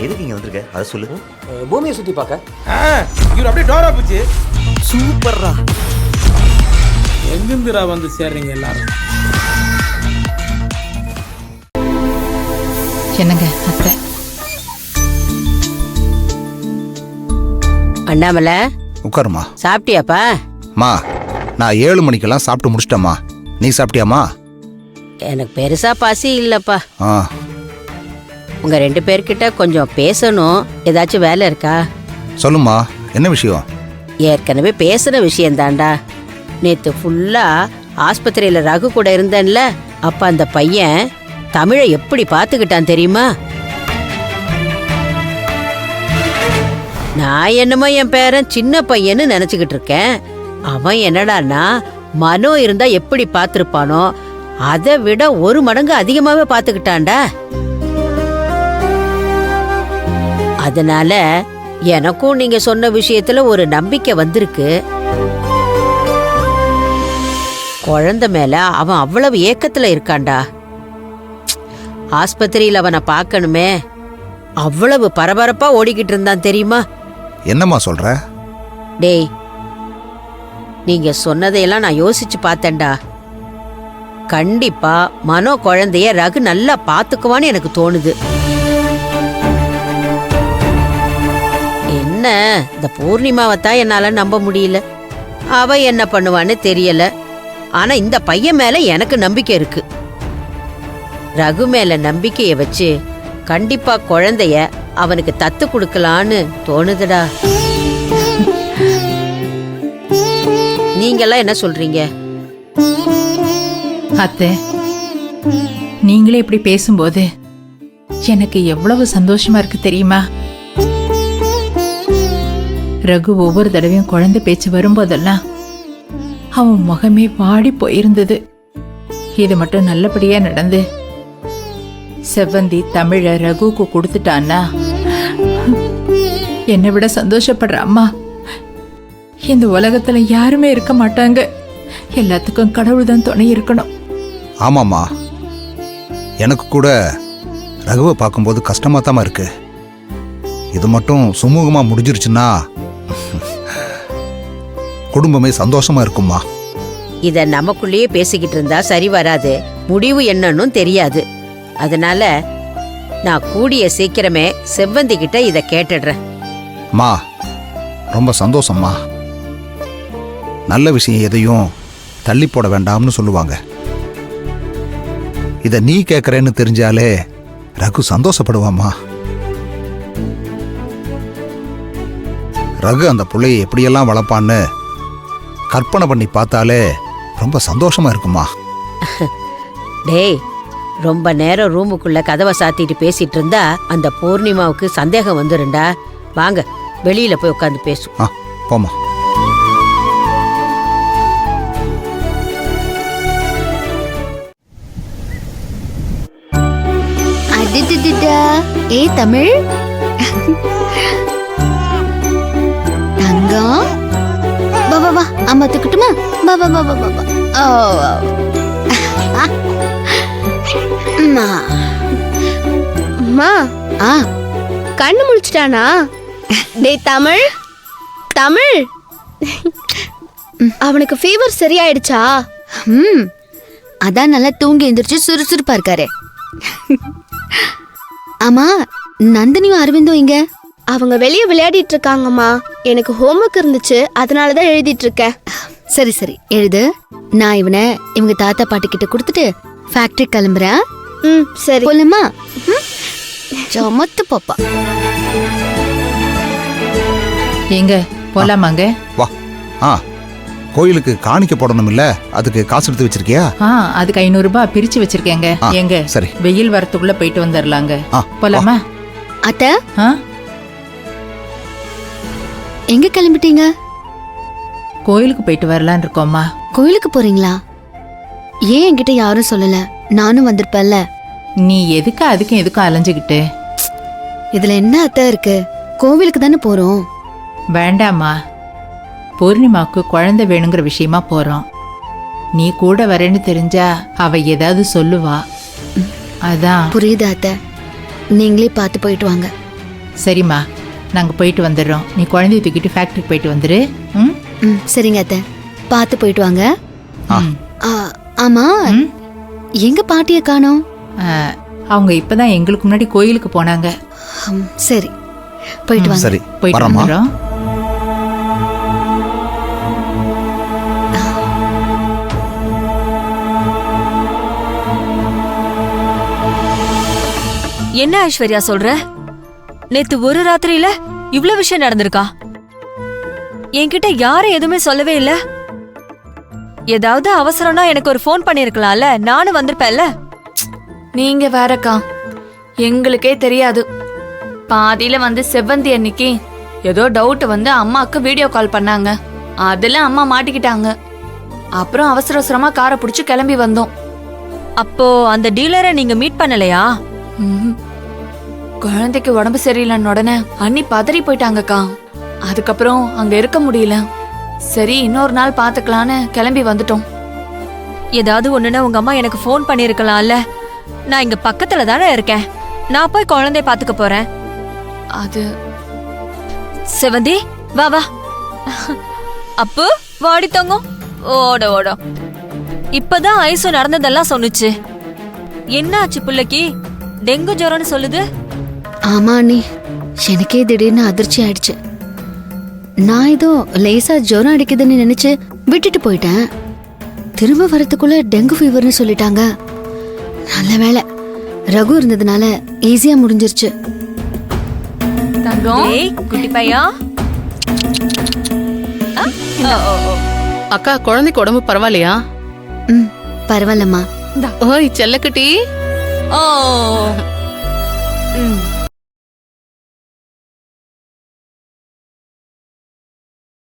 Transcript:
எதுக்கு இங்கே வந்திருக்க அதை சொல்லு. பூமியை சுற்றி பார்க்க. இவர் அப்படியே டோரா போச்சு. சூப்பர்ரா. எங்கிருந்துடா வந்து சேர்றீங்க எல்லாரும்? என்னங்க அத்தை? அண்ணாமலை உட்காருமா. சாப்பிட்டியாப்பா? மா, நான் 7 மணிக்கெல்லாம் சாப்பிட்டு முடிச்சிட்டேம்மா. நீ சாப்பிட்டியாம்மா? எனக்கு பெருசா பசி இல்லப்பா. ஆ, உங்க 2 பேர்கிட்ட கொஞ்சம் பேசணும். ஏதாச்சும் வேலை இருக்கா? சொல்லுமா, என்ன விஷயம்? ஏற்கனவே பேசுன விஷயம் தாண்டா. நேத்து ஃபுல்லா ஆஸ்பத்திரியில ரகு கூட இருந்தேன்ல, அப்ப அந்த பையன் தமிழை எப்படி பாத்துக்கிட்டான் தெரியுமா? நான் என்னமோ என் பேரன் சின்ன பையன்னு நினைச்சுக்கிட்டு இருக்கேன். அவன் என்னடான்னா மனோ இருந்தா எப்படி பாத்திருப்பானோ அதை விட 1 மடங்கு அதிகமாவே பாத்துக்கிட்டான்டா. அதனால எனக்கும் நீங்க சொன்ன விஷயத்துல ஒரு நம்பிக்கை வந்திருக்கு. குழந்தை மேல அவன் அவ்வளவு ஏக்கத்துல இருக்கான்டா. ஆஸ்பத்திரியில் அவனை பார்க்கணுமே, அவ்வளவு பரபரப்பா ஓடிக்கிட்டு இருந்தான் தெரியுமா? என்னம்மா சொல்ற? டேய், நீங்க சொன்னதையெல்லாம் நான் யோசிச்சு பார்த்தேன்டா. கண்டிப்பா மனோ குழந்தைய ரகு நல்லா பாத்துக்குவான்னு எனக்கு தோணுது. என்ன இந்த பூர்ணிமாவைத்தான் என்னால நம்ப முடியல. அவ என்ன பண்ணுவான்னு தெரியல. ஆனா இந்த பையன் மேல எனக்கு நம்பிக்கை இருக்கு. ரகு மேல நம்பிக்கைய வச்சு கண்டிப்பா குழந்தைய அவனுக்கு தத்து கொடுக்கலான்னு தோணுதுடா. நீங்கெல்லாம் என்ன சொல்றீங்க? அத்தை, நீங்களே இப்படி பேசும்போது எனக்கு எவ்வளவு சந்தோஷமா இருக்கு தெரியுமா? ரகு ஒவ்வொரு தடவையும் குழந்தை பேச்சு வரும்போதெல்லாம் அவன் முகமே வாடி போயிருந்தது. இது மட்டும் நல்லபடியா நடந்து செவ்வந்தி தமிழ ரகுக்கு கொடுத்துட்டான்னா என்னை விட சந்தோஷப்படுற அம்மா இந்த உலகத்துல யாருமே இருக்க மாட்டாங்க. எல்லாத்துக்கும் கடவுள் தான் துணை இருக்கணும். ஆமாம்மா, எனக்கு கூட ரகுவை பார்க்கும்போது கஷ்டமா தான் இருக்கு. இது மட்டும் சுமூகமா முடிஞ்சிருச்சுன்னா குடும்பமே சந்தோஷமா இருக்கும்மா. இத நமக்குள்ளேயே பேசிக்கிட்டு இருந்தா சரி வராது. முடிவு என்னன்னு தெரியாது. அதனால நான் கூடிய சீக்கிரமே செவ்வந்தி கிட்ட இத கேட்டுடுறேன். மா, ரொம்ப சந்தோஷம்மா. நல்ல விஷயம் எதையும் தள்ளி போட வேண்டாம்னு சொல்லுவாங்க. இத நீ கேட்கறேன்னு தெரிஞ்சாலே ரகு சந்தோஷப்படுவாமா. ரகு அந்த புள்ளையை எப்படியெல்லாம் வளர்ப்பான்னு கற்பனை பண்ணி பார்த்தாலே ரொம்ப சந்தோஷமா இருக்குமா. டேய், ரொம்ப நேரம் ரூமுக்குள்ள கதவை சாத்திட்டு பேசிட்டு இருந்தா அந்த பூர்ணிமாவுக்கு சந்தேகம் வந்துருண்டா. வாங்க வெளியில போய் உட்காந்து பேசு. போமா. ஏ தமிழ் தங்கம், வா வா வா, அம்மா தூக்கட்டுமா? வா வா வா வா வா. ஓ அம்மா அம்மா, கண்ணு முழிச்சிட்டானா? டேய் தமிழ், தமிழ், அவனுக்கு ஃபீவர் சரியாயிடுச்சா? அதான் நல்லா தூங்கி எந்திரிச்சு சுறுசுறுப்பா இருக்காரு. ஆமா, நந்தினியும் அரவிந்தும் இங்க? அவங்க வெளியே விளையாடிட்டு இருக்காங்கம்மா. எனக்கு ஹோம்ஒர்க் இருந்துச்சு, அதனாலதான் எழுதிட்டு இருக்கேன். சரி சரி எழுது. நான் இவனை இவங்க தாத்தா பாட்டி கிட்ட கொடுத்துட்டு ஃபேக்டரி கிளம்புறேன். சரி போலமா? சமத்து பாப்பா. எங்க போலாமாங்க? வா. கோயிலுக்கு காணிக்க போடணும் இல்ல, அதுக்கு காசு எடுத்து வச்சிருக்கியா? அதுக்கு 500 ரூபாய் பிரிச்சு வச்சிருக்கேங்க. எங்க சரி, வெயில் வரத்துக்குள்ள போயிட்டு வந்துடலாங்க. போலாமா? அத்தை, எங்க கிளம்பிட்டீங்க? கோயிலுக்கு போயிட்டு வரலான்னு இருக்கோம்மா. கோயிலுக்கு போறீங்களா? ஏன் என்கிட்ட யாரும் சொல்லல? நானும் வந்திருப்பேன்ல. நீ எதுக்கு அதுக்கும் எதுக்கும் அலைஞ்சுக்கிட்டு? இதுல என்ன அத்தை இருக்கு? கோவிலுக்கு தானே போறோம். வேண்டாமா, பூர்ணிமாவுக்கு குழந்தை வேணுங்கிற விஷயமா போறோம். நீ கூட வரேன்னு தெரிஞ்சா அவ ஏதாவது சொல்லுவா. அதான். புரியுது அத்தை, நீங்களே பார்த்து போயிட்டு வாங்க. சரிம்மா, நாங்கள் போயிட்டு வந்துடுறோம். நீ குழந்தைய தூக்கிட்டு ஃபேக்ட்ரிக்கு போயிட்டு வந்துரு. ம் ம் சரிங்க அத்தை, பார்த்து போயிட்டு வாங்க. ம். ஆ, ஆமா, எங்க பாட்டியை காணோம்? அவங்க இப்பதான் எங்களுக்கு முன்னாடி கோயிலுக்கு போனாங்க. சரி, போயிட்டு வாங்க. சரி போயிட்டு வரமா? வந்துடுறோம். என்ன ஐஸ்வர்யா சொல்ற? நேத்து ஒரு ராத்திரியில இவ்ளோ விஷயம் நடந்திருக்கா? என்கிட்ட யாரும் எதுவுமே சொல்லவே இல்ல. ஏதாவது அவசரம்னா எனக்கு ஒரு ஃபோன் பண்ணிருக்கலாம்ல, நானும் வந்திருப்பேன்ல. நீங்க வேறக்கா, எங்களுக்கே தெரியாது. பாதியில வந்து செவ்வந்தி அன்னைக்கு ஏதோ டவுட் வந்து அம்மாக்கு வீடியோ கால் பண்ணாங்க. அதுல அம்மா மாட்டிக்கிட்டாங்க. அப்புறம் அவசர அவசரமா காரை பிடிச்சு கிளம்பி வந்தோம். அப்போ அந்த டீலரை நீங்க மீட் பண்ணலையா? குழந்தைக்கு உடம்பு சரியில்லைன்னு உடனே அண்ணி பதறி போயிட்டாங்கக்கா. அதுக்கப்புறம் அங்க இருக்க முடியல. சரி, இன்னொரு நாள் பாத்துக்கலான்னு கிளம்பி வந்துட்டோம். ஏதாவது ஒண்ணுன்னா உங்க அம்மா எனக்கு ஃபோன் பண்ணிருக்கலாம்ல. நான் இங்க பக்கத்துல தானே இருக்கேன். நான் போய் குழந்தைய பாத்துக்க போறேன். அது செவந்தி, வா வா. அப்பு, வாடி தங்கம். ஓட ஓட. இப்பதான் ஐசு நடந்ததெல்லாம் சொன்னுச்சு. என்ன ஆச்சு பிள்ளைக்கு? டெங்கு ஜுரம்னு சொல்லுது. ஆமா அண்ணி, எனக்கே திடீர்னு அதிர்ச்சி ஆயிடுச்சு. நான் ஏதோ லேசா ஜுரம் அடிக்குதுன்னு நினைச்சு விட்டுட்டு போயிட்டேன். திரும்ப வரத்துக்குள்ள டெங்கு ஃபீவர்னு சொல்லிட்டாங்க. நல்ல வேளை ரகு இருந்ததுனால ஈஸியா முடிஞ்சிருச்சு. தங்கம், ஏய் குட்டி பையா. அக்கா, குழந்தைக்கு உடம்பு பரவாயில்லையா? ம் பரவாயில்லம்மா. ஓய் செல்லக்குட்டி. ஓ